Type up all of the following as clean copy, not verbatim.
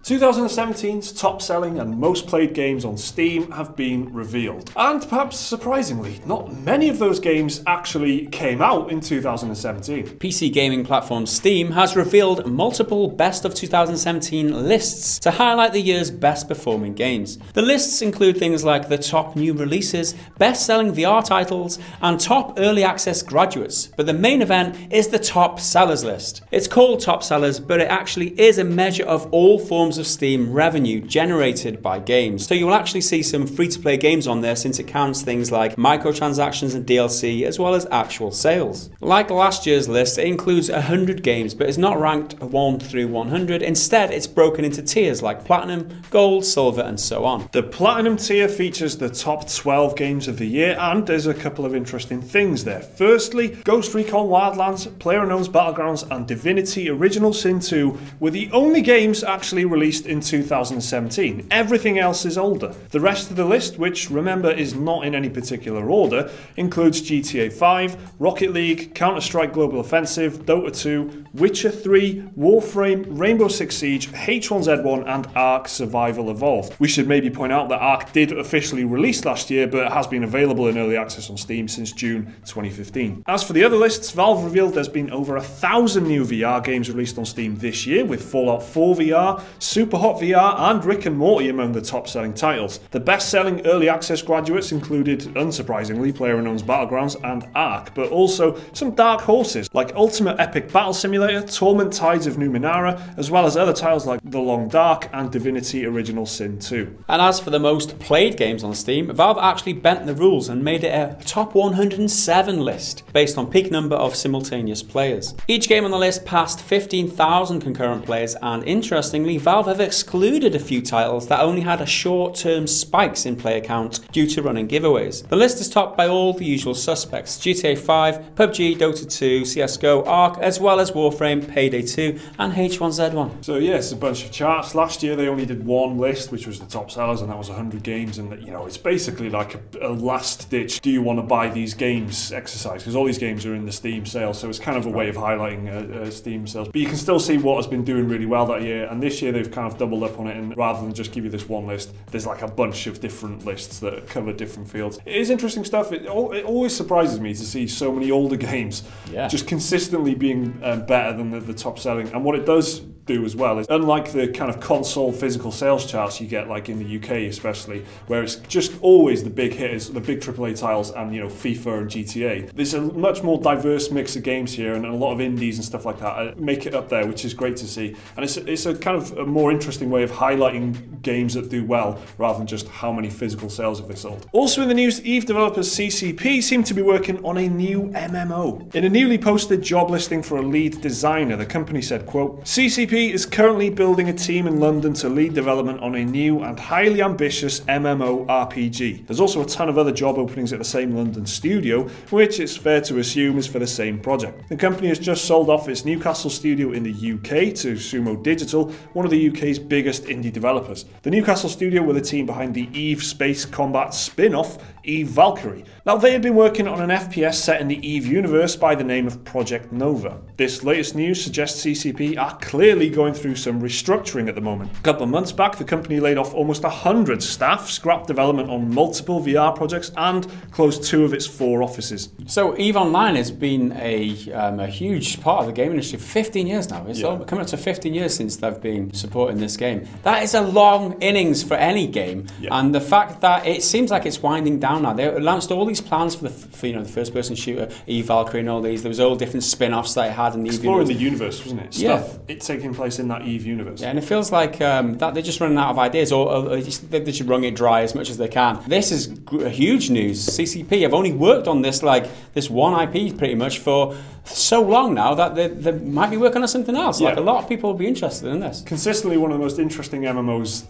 2017's top-selling and most played games on Steam have been revealed. And perhaps surprisingly, not many of those games actually came out in 2017. PC gaming platform Steam has revealed multiple Best of 2017 lists to highlight the year's best performing games. The lists include things like the top new releases, best-selling VR titles, and top early access graduates. But the main event is the top sellers list. It's called top sellers, but it actually is a measure of all forms of Steam revenue generated by games. So you will actually see some free-to-play games on there, since it counts things like microtransactions and DLC as well as actual sales. Like last year's list, it includes 100 games but is not ranked 1 through 100. Instead, it's broken into tiers like Platinum, Gold, Silver and so on. The Platinum tier features the top 12 games of the year, and there's a couple of interesting things there. Firstly, Ghost Recon Wildlands, PlayerUnknown's Battlegrounds and Divinity Original Sin 2 were the only games actually released in 2017. Everything else is older. The rest of the list, which remember is not in any particular order, includes GTA 5, Rocket League, Counter-Strike Global Offensive, Dota 2, Witcher 3, Warframe, Rainbow Six Siege, H1Z1 and Ark Survival Evolved. We should maybe point out that Ark did officially release last year, but has been available in early access on Steam since June 2015. As for the other lists, Valve revealed there's been over 1,000 new VR games released on Steam this year, with Fallout 4 VR, Superhot VR and Rick and Morty among the top-selling titles. The best-selling early access graduates included, unsurprisingly, PlayerUnknown's Battlegrounds and Ark, but also some dark horses like Ultimate Epic Battle Simulator, Torment Tides of Numenera, as well as other titles like The Long Dark and Divinity Original Sin 2. And as for the most played games on Steam, Valve actually bent the rules and made it a top 107 list based on peak number of simultaneous players. Each game on the list passed 15,000 concurrent players, and interestingly, Valve have excluded a few titles that only had a short-term spikes in player count due to running giveaways. The list is topped by all the usual suspects: GTA 5, PUBG, Dota 2, CSGO, Ark, as well as Warframe, Payday 2 and H1Z1. So yes, a bunch of charts. Last year they only did one list, which was the top sellers, and that was 100 games, and you know, it's basically like a last-ditch do you want to buy these games exercise, because all these games are in the Steam sale, so it's kind of a way of highlighting Steam sales. But you can still see what has been doing really well that year, and this year they've kind of doubled up on it, and rather than just give you this one list, there's like a bunch of different lists that cover different fields. It is interesting stuff. It always surprises me to see so many older games just consistently being better than the top selling. And what it does do as well is, unlike the kind of console physical sales charts you get like in the UK especially, where it's just always the big hitters, the big AAA titles, and you know, FIFA and GTA, there's a much more diverse mix of games here, and a lot of indies and stuff like that make it up there, which is great to see. And it's a kind of a more interesting way of highlighting games that do well, rather than just how many physical sales have they sold. Also in the news, Eve developers CCP seem to be working on a new MMO. In a newly posted job listing for a lead designer, the company said, quote, "CCP is currently building a team in London to lead development on a new and highly ambitious MMORPG. There's also a ton of other job openings at the same London studio, which it's fair to assume is for the same project." The company has just sold off its Newcastle studio in the UK to Sumo Digital, one of the UK's biggest indie developers. The Newcastle studio were the team behind the Eve space combat spin-off, Eve Valkyrie. Now, they had been working on an FPS set in the Eve universe by the name of Project Nova. This latest news suggests CCP are clearly going through some restructuring at the moment. A couple of months back, the company laid off almost 100 staff, scrapped development on multiple VR projects, and closed 2 of its 4 offices. So EVE Online has been a huge part of the game industry for 15 years now. It's coming up to 15 years since they've been supporting this game. That is a long innings for any game, and the fact that it seems like it's winding down now. They announced all these plans for the first-person shooter, Eve Valkyrie, and all these. There was all different spin-offs that it had in the Exploring the universe, wasn't it? Stuff it's taking place in that Eve universe. Yeah, and it feels like that they're just running out of ideas, or they just wrung it dry as much as they can. This is huge news. CCP have only worked on this one IP pretty much for so long now that they might be working on something else. Like, a lot of people will be interested in this. Consistently one of the most interesting MMOs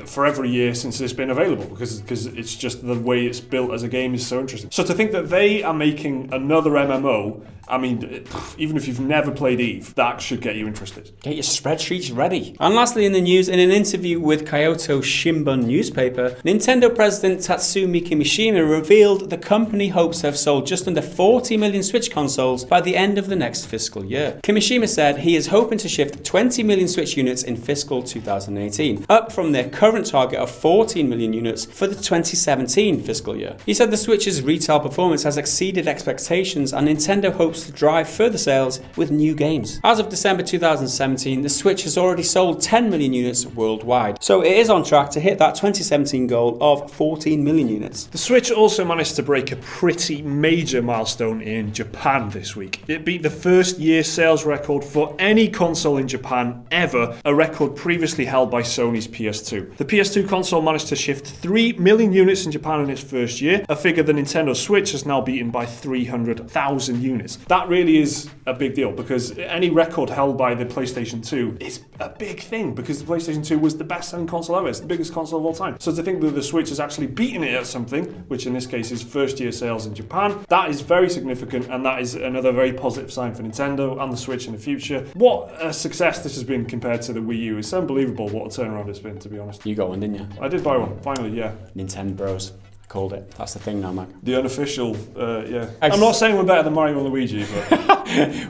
for every year since it's been available, because it's just the way it's built as a game is so interesting. So to think that they are making another MMO, I mean, even if you've never played Eve, that should get you interested. Get your spreadsheets ready. And lastly in the news, in an interview with Kyoto Shimbun newspaper, Nintendo president Tatsumi Kimishima revealed the company hopes to have sold just under 40 million Switch consoles by the end of the next fiscal year. Kimishima said he is hoping to shift 20 million Switch units in fiscal 2018, up from their current target of 14 million units for the 2017 fiscal year. He said the Switch's retail performance has exceeded expectations and Nintendo hopes to drive further sales with new games. As of December 2017, the Switch has already sold 10 million units worldwide, so it is on track to hit that 2017 goal of 14 million units. The Switch also managed to break a pretty major milestone in Japan this week. It beat the first year sales record for any console in Japan ever, a record previously held by Sony's PS2. The PS2 console managed to shift 3 million units in Japan in its first year, a figure the Nintendo Switch has now beaten by 300,000 units. That really is a big deal, because any record held by the PlayStation 2 is a big thing, because the PlayStation 2 was the best-selling console ever. It's the biggest console of all time. So to think that the Switch has actually beaten it at something, which in this case is first-year sales in Japan, that is very significant, and that is another very positive sign for Nintendo and the Switch in the future. What a success this has been compared to the Wii U. It's unbelievable what a turnaround it's been, to be honest. You got one, didn't you? I did buy one, finally, yeah. Nintendo Bros. Called it. That's the thing now, Mac. The unofficial, yeah. I'm not saying we're better than Mario and Luigi, but...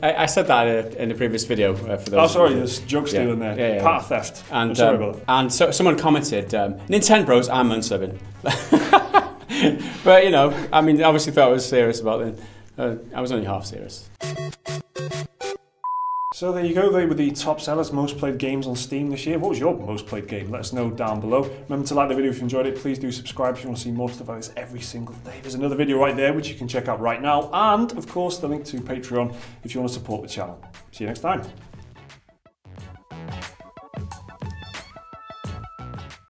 I said that in the previous video for those. Oh, sorry, there's joke stealing there. Yeah. Part theft. And, I'm sorry about that. And so someone commented, Nintendo Bros, I'm unsubbing. But, you know, I mean, obviously thought I was serious about it. I was only half serious. So there you go, they were the top sellers, most played games on Steam this year. What was your most played game? Let us know down below. Remember to like the video if you enjoyed it. Please do subscribe if you want to see more stuff like this every single day. There's another video right there which you can check out right now. And, of course, the link to Patreon if you want to support the channel. See you next time.